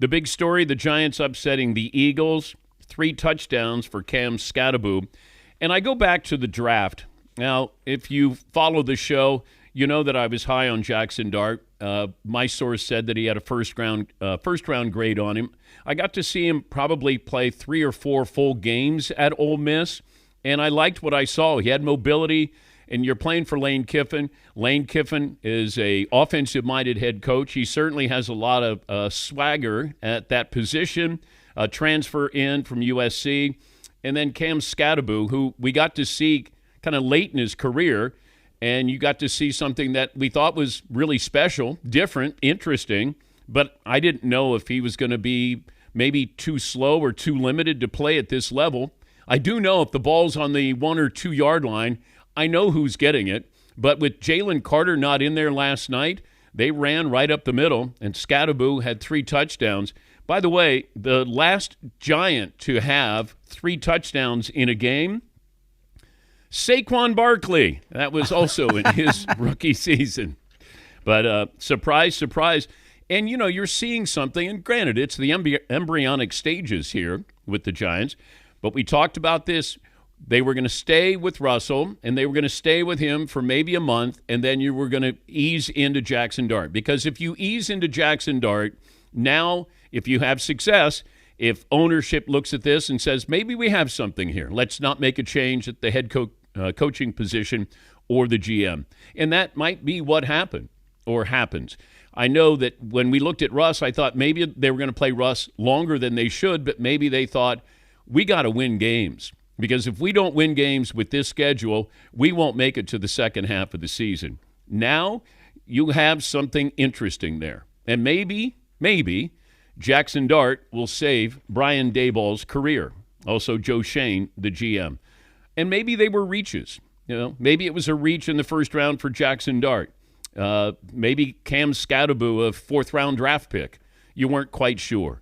The big story, the Giants upsetting the Eagles, 3 touchdowns for Skattebo. And I go back to the draft. Now, if you follow the show, you know that I was high on Jaxson Dart. My source said that he had a first round grade on him. I got to see him probably play 3 or 4 full games at Ole Miss, and I liked what I saw. He had mobility, and you're playing for Lane Kiffin. Lane Kiffin is a offensive-minded head coach. He certainly has a lot of swagger at that position. Transfer in from USC. And then Skattebo, who we got to see kind of late in his career, and you got to see something that we thought was really special, different, interesting, but I didn't know if he was going to be maybe too slow or too limited to play at this level. I do know if the ball's on the 1 or 2 yard line, I know who's getting it. But with Jalen Carter not in there last night, they ran right up the middle, and Skattebo had 3 touchdowns. By the way, the last Giant to have 3 touchdowns in a game, Saquon Barkley. That was also in his rookie season. But surprise, surprise. And, you know, you're seeing something, and granted, it's the embryonic stages here with the Giants, but we talked about this. They were going to stay with Russell, and they were going to stay with him for maybe a month, and then you were going to ease into Jaxson Dart. Because if you ease into Jaxson Dart, now if you have success, if ownership looks at this and says, maybe we have something here, let's not make a change at the head coaching position or the GM. And that might be what happened or happens. I know that when we looked at Russ, I thought maybe they were going to play Russ longer than they should, but maybe they thought, we got to win games. Because if we don't win games with this schedule, we won't make it to the second half of the season. Now you have something interesting there. And maybe Jaxson Dart will save Brian Daboll's career. Also Joe Shane, the GM. And maybe they were reaches. You know, maybe it was a reach in the first round for Jaxson Dart. Maybe Skattebo, a 4th-round draft pick. You weren't quite sure.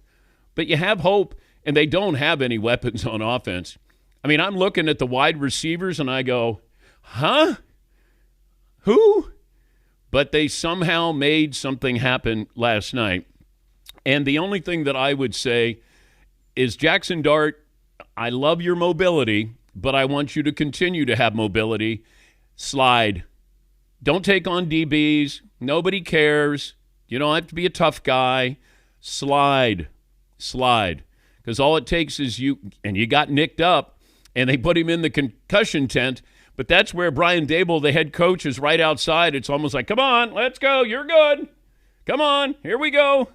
But you have hope, and they don't have any weapons on offense. I mean, I'm looking at the wide receivers, and I go, huh? Who? But they somehow made something happen last night. And the only thing that I would say is, Jaxson Dart, I love your mobility, but I want you to continue to have mobility. Slide. Don't take on DBs. Nobody cares. You don't have to be a tough guy. Slide. Because all it takes is you got nicked up, and they put him in the concussion tent, but that's where Brian Daboll, the head coach, is right outside. It's almost like, come on, let's go. You're good. Come on, here we go.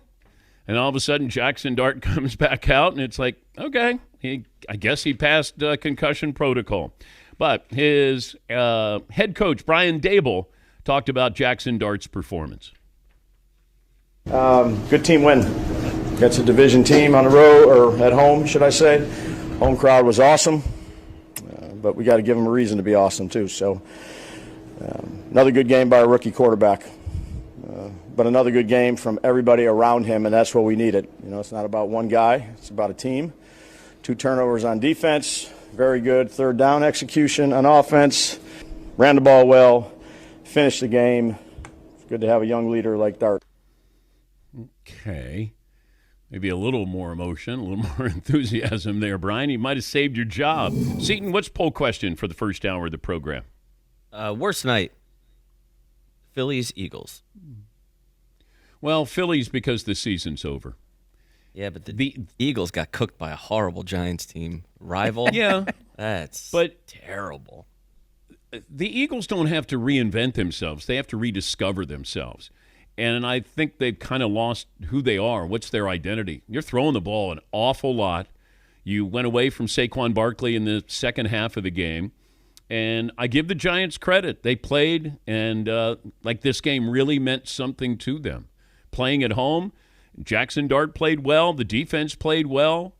And all of a sudden, Jaxson Dart comes back out, and it's like, okay, I guess he passed concussion protocol. But his head coach, Brian Daboll, talked about Jaxson Dart's performance. Good team win. Against a division team on the road, or at home, should I say. Home crowd was awesome, but we got to give them a reason to be awesome too. So another good game by a rookie quarterback, but another good game from everybody around him, and that's what we needed. You know, it's not about one guy, it's about a team. 2 turnovers on defense, very good 3rd down execution on offense, ran the ball well, finished the game. It's good to have a young leader like Dart. Okay. Maybe a little more emotion, a little more enthusiasm there, Brian. You might have saved your job. Seton, what's poll question for the first hour of the program? Worst night, Phillies, Eagles. Well, Phillies because the season's over. Yeah, but the Eagles got cooked by a horrible Giants team. Rival? Yeah. That's terrible. The Eagles don't have to reinvent themselves. They have to rediscover themselves. And I think they've kind of lost who they are. What's their identity? You're throwing the ball an awful lot. You went away from Saquon Barkley in the second half of the game. And I give the Giants credit. They played, and like this game really meant something to them. Playing at home, Jaxson Dart played well. The defense played well.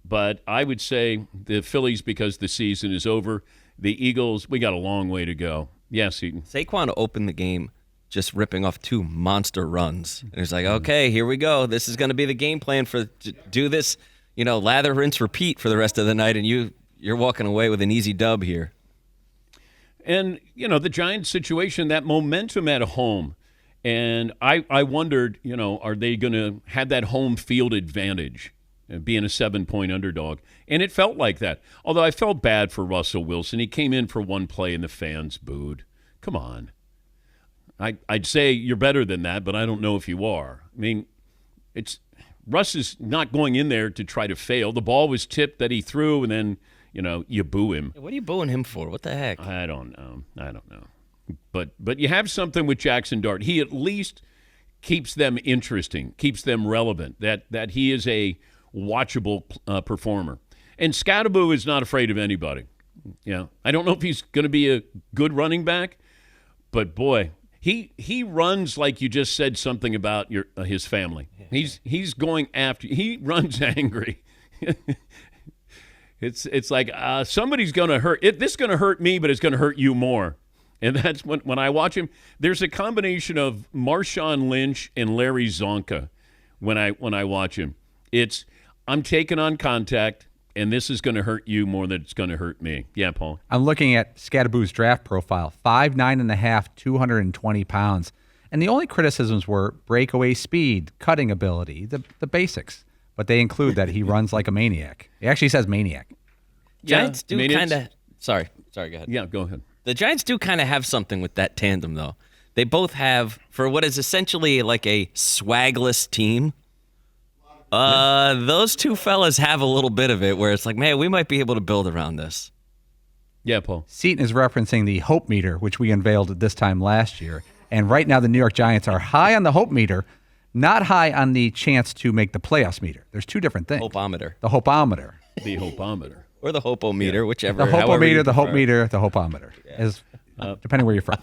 But I would say the Phillies because the season is over. The Eagles, we got a long way to go. Yes, Eaton. Saquon opened the game just ripping off 2 monster runs. And it's like, okay, here we go. This is going to be the game plan for do this, you know, lather, rinse, repeat for the rest of the night, and you're walking away with an easy dub here. And, you know, the Giants situation, that momentum at home, And I wondered, are they going to have that home field advantage, being a 7-point underdog? And it felt like that. Although I felt bad for Russell Wilson. He came in for one play and the fans booed. Come on. I'd say you're better than that, but I don't know if you are. I mean, Russ is not going in there to try to fail. The ball was tipped that he threw, and then, you boo him. What are you booing him for? What the heck? I don't know. But you have something with Jaxson Dart. He at least keeps them interesting, keeps them relevant, that he is a watchable performer. And Skattebo is not afraid of anybody. I don't know if he's going to be a good running back, but boy, he runs like you just said something about his family. He's going after. He runs angry. It's like somebody's going to hurt. This is going to hurt me, but it's going to hurt you more. And that's when I watch him. There's a combination of Marshawn Lynch and Larry Zonka when I watch him. I'm taking on contact, and this is going to hurt you more than it's going to hurt me. Yeah, Paul. I'm looking at Skattebo's draft profile, 5'9.5", 220 pounds. And the only criticisms were breakaway speed, cutting ability, the basics. But they include that he runs like a maniac. He actually says maniac. Giants do kind of... Sorry, go ahead. Yeah, go ahead. The Giants do kind of have something with that tandem, though. They both have, for what is essentially like a swagless team, those two fellas have a little bit of it where it's like, man, we might be able to build around this. Yeah, Paul. Seton is referencing the hope meter, which we unveiled at this time last year. And right now the New York Giants are high on the hope meter, not high on the chance to make the playoffs meter. There's two different things. Hopeometer. The hopeometer. The hopeometer. Or the hopometer, whichever. The hopometer, the hope meter, the hopeometer, is depending where you're from.